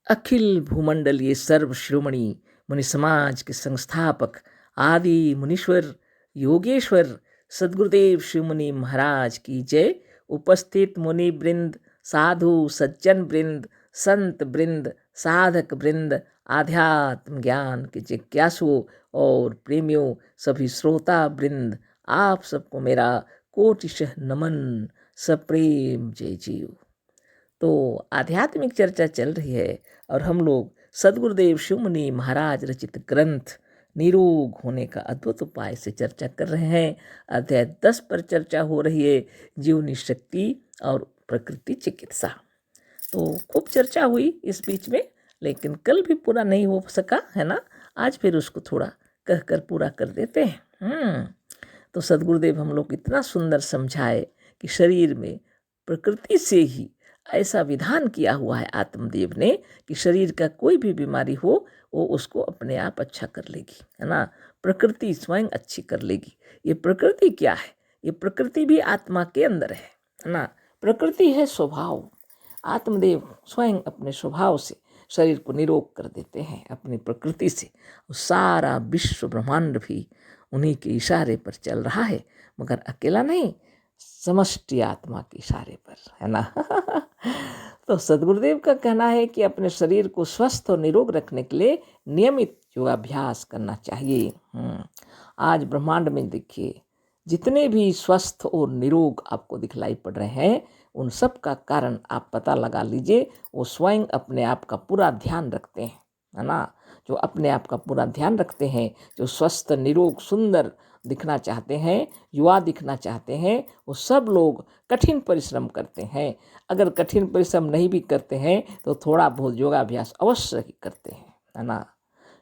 अखिल भूमंडलीय सर्व शिरोमणि मुनि समाज के संस्थापक आदि मुनीश्वर योगेश्वर सद्गुरुदेव शिव मुनि महाराज की जय। उपस्थित मुनि वृंद, साधु सज्जन वृंद, संत वृंद, साधक वृंद, आध्यात्म ज्ञान के जिज्ञासुओं और प्रेमियों, सभी श्रोता वृंद, आप सबको मेरा कोटिशः नमन, सप्रेम जय जीव। तो आध्यात्मिक चर्चा चल रही है और हम लोग सद्गुरुदेव शिव मुनि महाराज रचित ग्रंथ निरोग होने का अद्भुत उपाय से चर्चा कर रहे हैं। अध्याय 10 पर चर्चा हो रही है, जीवनी शक्ति और प्रकृति चिकित्सा। तो खूब चर्चा हुई इस बीच में, लेकिन कल भी पूरा नहीं हो सका है ना। आज फिर उसको थोड़ा कहकर पूरा कर देते हैं। तो सद्गुरुदेव हम लोग इतना सुंदर समझाए कि शरीर में प्रकृति से ही ऐसा विधान किया हुआ है आत्मदेव ने कि शरीर का कोई भी बीमारी हो वो उसको अपने आप अच्छा कर लेगी, है ना। प्रकृति स्वयं अच्छी कर लेगी। ये प्रकृति क्या है? ये प्रकृति भी आत्मा के अंदर है ना। प्रकृति है स्वभाव। आत्मदेव स्वयं अपने स्वभाव से शरीर को निरोग कर देते हैं अपनी प्रकृति से। सारा विश्व ब्रह्मांड भी उन्हीं के इशारे पर चल रहा है, मगर अकेला नहीं, समष्टि आत्मा के इशारे पर, है ना। तो सद्गुरुदेव का कहना है कि अपने शरीर को स्वस्थ और निरोग रखने के लिए नियमित योगाभ्यास करना चाहिए। आज ब्रह्मांड में देखिए, जितने भी स्वस्थ और निरोग आपको दिखलाई पड़ रहे हैं, उन सब का कारण आप पता लगा लीजिए। वो स्वयं अपने आप का पूरा ध्यान रखते हैं, है ना। जो अपने आप का पूरा ध्यान रखते हैं, जो स्वस्थ निरोग सुंदर दिखना चाहते हैं, युवा दिखना चाहते हैं, वो सब लोग कठिन परिश्रम करते हैं। अगर कठिन परिश्रम नहीं भी करते हैं तो थोड़ा बहुत योगाभ्यास अवश्य ही करते हैं, है ना।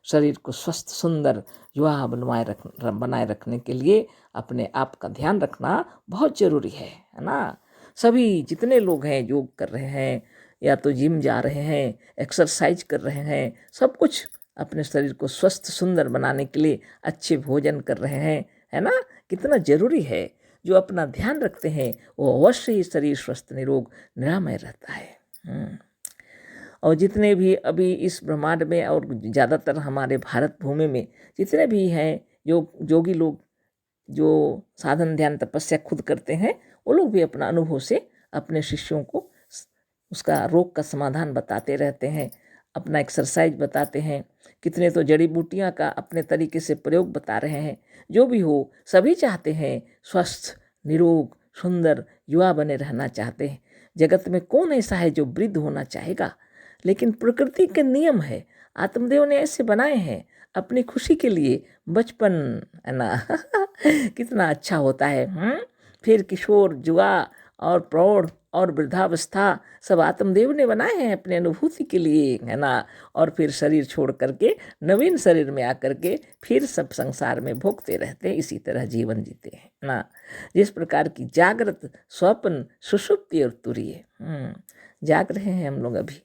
शरीर को स्वस्थ सुंदर युवा बनाए रखने के लिए अपने आप का ध्यान रखना बहुत ज़रूरी है ना। सभी जितने लोग हैं योग कर रहे हैं या तो जिम जा रहे हैं, एक्सरसाइज कर रहे हैं, सब कुछ अपने शरीर को स्वस्थ सुंदर बनाने के लिए अच्छे भोजन कर रहे हैं, है ना। कितना जरूरी है। जो अपना ध्यान रखते हैं वो अवश्य ही शरीर स्वस्थ निरोग निरामय रहता है। और जितने भी अभी इस ब्रह्मांड में और ज़्यादातर हमारे भारत भूमि में जितने भी हैं योगी लोग, जो साधन ध्यान तपस्या खुद करते हैं, वो लोग भी अपना अनुभव से अपने शिष्यों को उसका रोग का समाधान बताते रहते हैं, अपना एक्सरसाइज बताते हैं। कितने तो जड़ी बूटियां का अपने तरीके से प्रयोग बता रहे हैं। जो भी हो, सभी चाहते हैं स्वस्थ निरोग सुंदर युवा बने रहना चाहते हैं। जगत में कौन ऐसा है जो वृद्ध होना चाहेगा? लेकिन प्रकृति के नियम है, आत्मदेव ने ऐसे बनाए हैं अपनी खुशी के लिए। बचपन, है ना। कितना अच्छा होता है। फिर किशोर, जुआ और प्रौढ़ और वृद्धावस्था सब आत्मदेव ने बनाए हैं अपने अनुभूति के लिए, है ना। और फिर शरीर छोड़ करके नवीन शरीर में आकर के फिर सब संसार में भोगते रहते हैं, इसी तरह जीवन जीते हैं ना। जिस प्रकार की जागृत, स्वप्न, सुषुप्ति और तुरीय। जाग रहे हैं हम लोग। अभी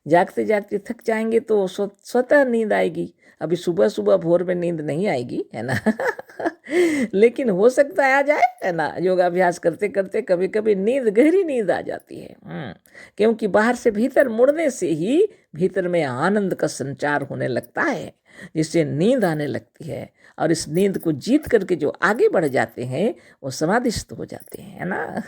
जागते जागते थक जाएंगे तो स्वतः नींद आएगी। अभी सुबह सुबह भोर में नींद नहीं आएगी, है ना। लेकिन हो सकता है आ जाए, है ना। योगाभ्यास करते करते कभी कभी नींद, गहरी नींद आ जाती है। क्योंकि बाहर से भीतर मुड़ने से ही भीतर में आनंद का संचार होने लगता है, जिससे नींद आने लगती है। और इस नींद को जीत करके जो आगे बढ़ जाते हैं वो समाधिस्थ हो जाते हैं, है ना।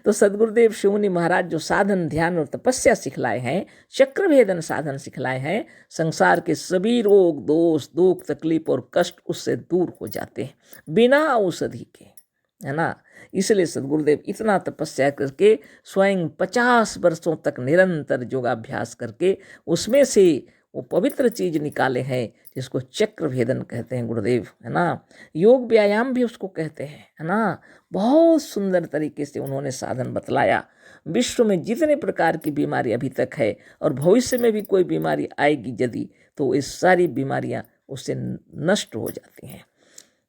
तो सद्गुरुदेव शिव मुनि महाराज जो साधन ध्यान और तपस्या सिखलाए हैं, चक्रभेदन साधन सिखलाए हैं, संसार के सभी रोग दोष दुख तकलीफ और कष्ट उससे दूर हो जाते हैं बिना औषधि के, है ना। इसलिए सद्गुरुदेव इतना तपस्या करके स्वयं 50 वर्षों तक निरंतर योगाभ्यास करके उसमें से वो पवित्र चीज निकाले हैं जिसको चक्रभेदन कहते हैं गुरुदेव, है ना। योग व्यायाम भी उसको कहते हैं, है ना। बहुत सुंदर तरीके से उन्होंने साधन बतलाया। विश्व में जितने प्रकार की बीमारी अभी तक है और भविष्य में भी कोई बीमारी आएगी यदि, तो ये सारी बीमारियां उससे नष्ट हो जाती हैं,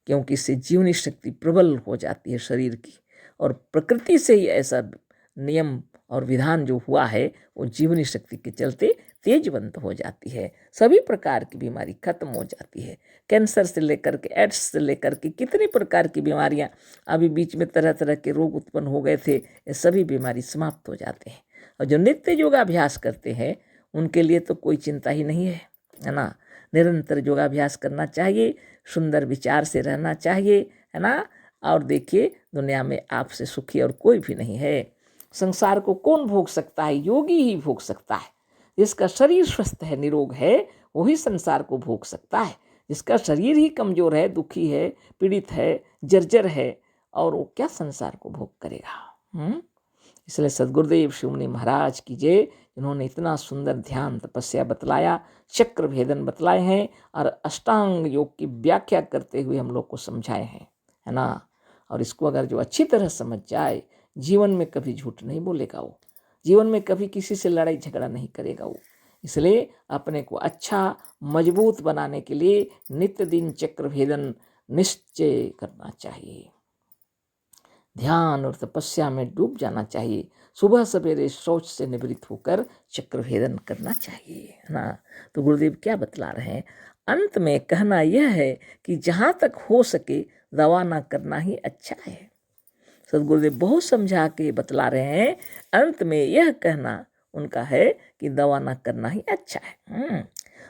क्योंकि इससे जीवनी शक्ति प्रबल हो जाती है शरीर की। और प्रकृति से ही ऐसा नियम और विधान जो हुआ है वो जीवनी शक्ति के चलते तेजवंत हो जाती है। सभी प्रकार की बीमारी खत्म हो जाती है। कैंसर से लेकर के एड्स से लेकर के कितनी प्रकार की बीमारियां अभी बीच में तरह तरह के रोग उत्पन्न हो गए थे, ये सभी बीमारी समाप्त हो जाते हैं। और जो नित्य योगाभ्यास करते हैं उनके लिए तो कोई चिंता ही नहीं है ना। निरंतर योगाभ्यास करना चाहिए, सुंदर विचार से रहना चाहिए, है ना। और देखिए, दुनिया में आपसे सुखी और कोई भी नहीं है। संसार को कौन भोग सकता है? योगी ही भोग सकता है। जिसका शरीर स्वस्थ है, निरोग है, वही संसार को भोग सकता है। जिसका शरीर ही कमजोर है, दुखी है, पीड़ित है, जर्जर है, और वो क्या संसार को भोग करेगा? इसलिए सद्गुरुदेव शिवमुनि महाराज की जय, जिन्होंने इतना सुंदर ध्यान तपस्या बतलाया, चक्र भेदन बतलाए हैं और अष्टांग योग की व्याख्या करते हुए हम लोग को समझाए हैं, है ना। और इसको अगर जो अच्छी तरह समझ जाए, जीवन में कभी झूठ नहीं बोलेगा वो, जीवन में कभी किसी से लड़ाई झगड़ा नहीं करेगा वो। इसलिए अपने को अच्छा मजबूत बनाने के लिए नित्य दिन चक्र भेदन निश्चय करना चाहिए। ध्यान और तपस्या में डूब जाना चाहिए। सुबह सवेरे शौच से निवृत्त होकर चक्र भेदन करना चाहिए, है ना। तो गुरुदेव क्या बतला रहे हैं? अंत में कहना यह है कि जहाँ तक हो सके दवा ना करना ही अच्छा है। सदगुरुदेव बहुत समझा के बतला रहे हैं। अंत में यह कहना उनका है कि दवा ना करना ही अच्छा है।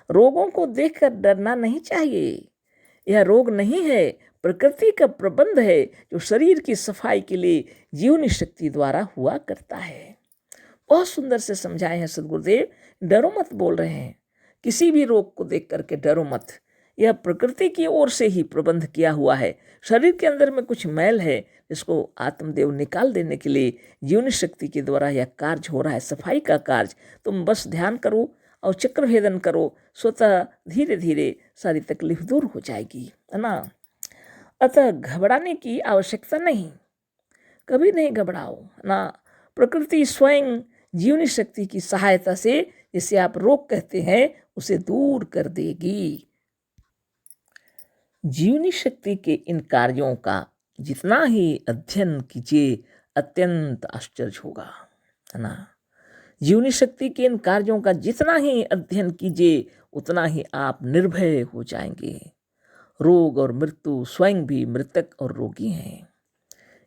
रोगों को देखकर डरना नहीं चाहिए। यह रोग नहीं है, प्रकृति का प्रबंध है जो शरीर की सफाई के लिए जीवनी शक्ति द्वारा हुआ करता है। बहुत सुंदर से समझाए हैं सदगुरुदेव। डरो मत बोल रहे हैं, किसी भी रोग को देख करके डरो मत। यह प्रकृति की ओर से ही प्रबंध किया हुआ है। शरीर के अंदर में कुछ मैल है, जिसको आत्मदेव निकाल देने के लिए जीवनी शक्ति के द्वारा यह कार्य हो रहा है, सफाई का कार्य। तुम बस ध्यान करो और चक्र भेदन करो, स्वतः धीरे धीरे सारी तकलीफ दूर हो जाएगी, है ना। अतः घबराने की आवश्यकता नहीं, कभी नहीं घबराओ ना। प्रकृति स्वयं जीवनी शक्ति की सहायता से जिसे आप रोग कहते हैं उसे दूर कर देगी। जीवनी शक्ति के इन कार्यों का जितना ही अध्ययन कीजिए अत्यंत आश्चर्य होगा, है ना। जीवनी शक्ति के इन कार्यों का जितना ही अध्ययन कीजिए उतना ही आप निर्भय हो जाएंगे। रोग और मृत्यु स्वयं भी मृतक और रोगी हैं।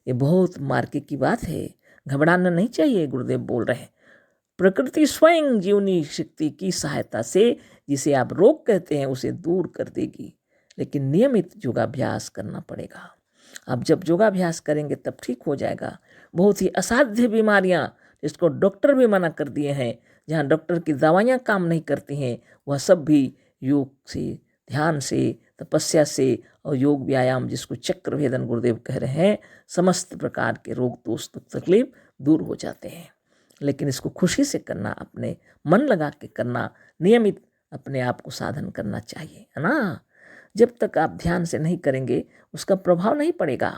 ये बहुत मार्के की बात है, घबराना नहीं चाहिए। गुरुदेव बोल रहे हैं प्रकृति स्वयं जीवनी शक्ति की सहायता से जिसे आप रोग कहते हैं उसे दूर कर देगी, लेकिन नियमित योगाभ्यास करना पड़ेगा। आप जब योगाभ्यास करेंगे तब ठीक हो जाएगा। बहुत ही असाध्य बीमारियां जिसको डॉक्टर भी मना कर दिए हैं, जहाँ डॉक्टर की दवाइयाँ काम नहीं करती हैं, वह सब भी योग से, ध्यान से, तपस्या से और योग व्यायाम जिसको चक्र भेदन गुरुदेव कह रहे हैं, समस्त प्रकार के रोग दोष दुख तकलीफ दूर हो जाते हैं। लेकिन इसको खुशी से करना, अपने मन लगा के करना, नियमित अपने आप को साधन करना चाहिए, है ना। जब तक आप ध्यान से नहीं करेंगे उसका प्रभाव नहीं पड़ेगा।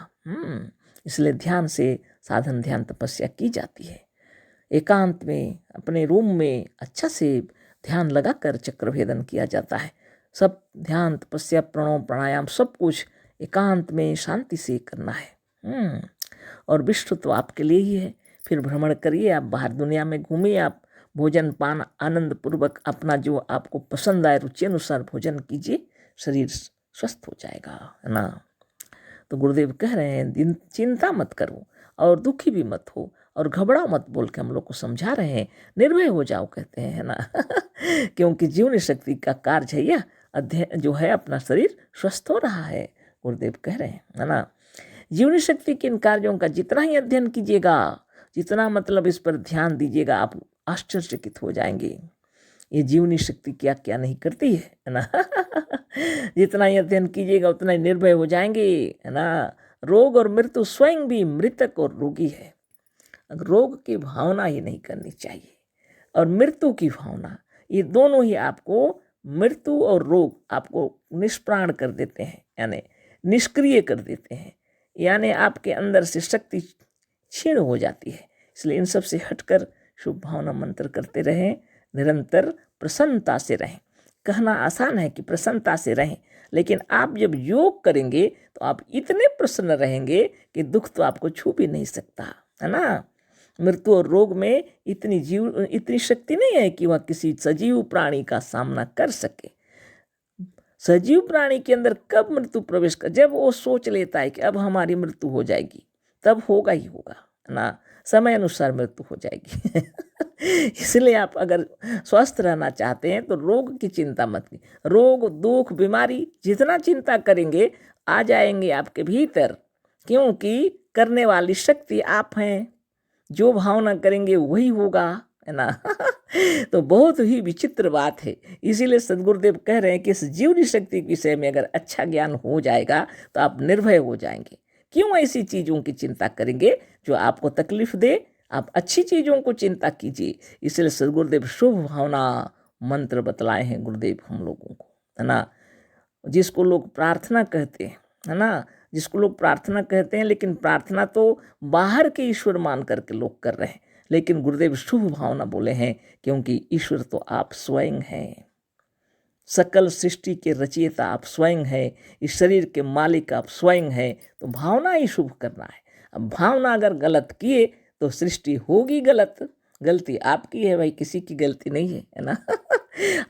इसलिए ध्यान से साधन, ध्यान तपस्या की जाती है। एकांत में अपने रूम में अच्छा से ध्यान लगाकर चक्र भेदन किया जाता है। सब ध्यान तपस्या प्रणव प्राणायाम सब कुछ एकांत में शांति से करना है। और विश्व तो आपके लिए ही है। फिर भ्रमण करिए, आप बाहर दुनिया में घूमिए, आप भोजन पान आनंद पूर्वक अपना जो आपको पसंद आए रुचि अनुसार भोजन कीजिए, शरीर स्वस्थ हो जाएगा, है ना। तो गुरुदेव कह रहे हैं चिंता मत करो और दुखी भी मत हो और घबराओ मत बोल के हम लोग को समझा रहे हैं। निर्भय हो जाओ कहते हैं, है ना। क्योंकि जीवनी शक्ति का कार्य है यह अध्ययन जो है, अपना शरीर स्वस्थ हो रहा है, गुरुदेव कह रहे हैं, है ना। जीवनी शक्ति के इन कार्यों का जितना ही अध्ययन कीजिएगा, जितना मतलब इस पर ध्यान दीजिएगा, आप आश्चर्यचकित हो जाएंगे। ये जीवनी शक्ति क्या क्या नहीं करती है ना। जितना ही अध्ययन कीजिएगा उतना ही निर्भय हो जाएंगे, है ना। रोग और मृत्यु स्वयं भी मृतक और रोगी है। रोग की भावना ही नहीं करनी चाहिए और मृत्यु की भावना, ये दोनों ही आपको, मृत्यु और रोग आपको निष्प्राण कर देते हैं, यानी निष्क्रिय कर देते हैं, यानी आपके अंदर से शक्ति क्षीण हो जाती है। इसलिए इन सब से हटकर शुभ भावना मंत्र करते रहें, निरंतर प्रसन्नता से रहें। कहना आसान है कि प्रसन्नता से रहें, लेकिन आप जब योग करेंगे तो आप इतने प्रसन्न रहेंगे कि दुख तो आपको छू भी नहीं सकता, है ना। मृत्यु और रोग में इतनी शक्ति नहीं है कि वह किसी सजीव प्राणी का सामना कर सके। सजीव प्राणी के अंदर कब मृत्यु प्रवेश कर, जब वो सोच लेता है कि अब हमारी मृत्यु हो जाएगी, तब होगा ही होगा, है ना। समय अनुसार मृत्यु हो जाएगी। इसलिए आप अगर स्वस्थ रहना चाहते हैं तो रोग की चिंता मत कीजिए। रोग दुख बीमारी जितना चिंता करेंगे आ जाएंगे आपके भीतर, क्योंकि करने वाली शक्ति आप हैं। जो भावना करेंगे वही होगा, है ना। तो बहुत ही विचित्र बात है। इसीलिए सदगुरुदेव कह रहे हैं कि इस जीवनी शक्ति के विषय में अगर अच्छा ज्ञान हो जाएगा तो आप निर्भय हो जाएंगे। क्यों ऐसी चीज़ों की चिंता करेंगे जो आपको तकलीफ दे, आप अच्छी चीज़ों को चिंता कीजिए। इसलिए सदगुरुदेव शुभ भावना मंत्र बतलाए हैं गुरुदेव हम लोगों को, है ना। जिसको लोग प्रार्थना कहते हैं, है ना, जिसको लोग प्रार्थना कहते हैं, लेकिन प्रार्थना तो बाहर के ईश्वर मान करके लोग कर रहे हैं, लेकिन गुरुदेव शुभ भावना बोले हैं, क्योंकि ईश्वर तो आप स्वयं हैं। सकल सृष्टि के रचयिता आप स्वयं हैं, इस शरीर के मालिक आप स्वयं हैं। तो भावना ही शुभ करना है। अब भावना अगर गलत किए तो सृष्टि होगी गलत। गलती आपकी है भाई, किसी की गलती नहीं है ना।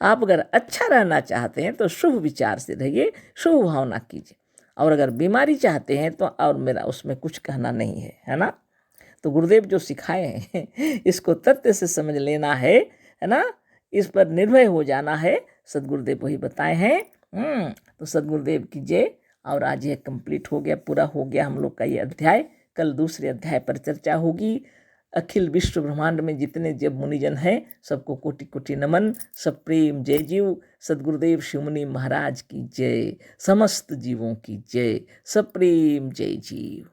आप अगर अच्छा रहना चाहते हैं तो शुभ विचार से रहिए, शुभ भावना कीजिए। और अगर बीमारी चाहते हैं तो और मेरा उसमें कुछ कहना नहीं है ना। तो गुरुदेव जो सिखाए हैं इसको तथ्य से समझ लेना है ना। इस पर निर्भय हो जाना है, सदगुरुदेव वही बताए हैं। तो सदगुरुदेव की जय। और आज ये कंप्लीट हो गया, पूरा हो गया हम लोग का ये अध्याय। कल दूसरे अध्याय पर चर्चा होगी। अखिल विश्व ब्रह्मांड में जितने जब मुनिजन हैं सबको कोटि कोटि नमन, सब प्रेम जय जीव। सदगुरुदेव शिवमुनि महाराज की जय, समस्त जीवों की जय, सब प्रेम जय जीव।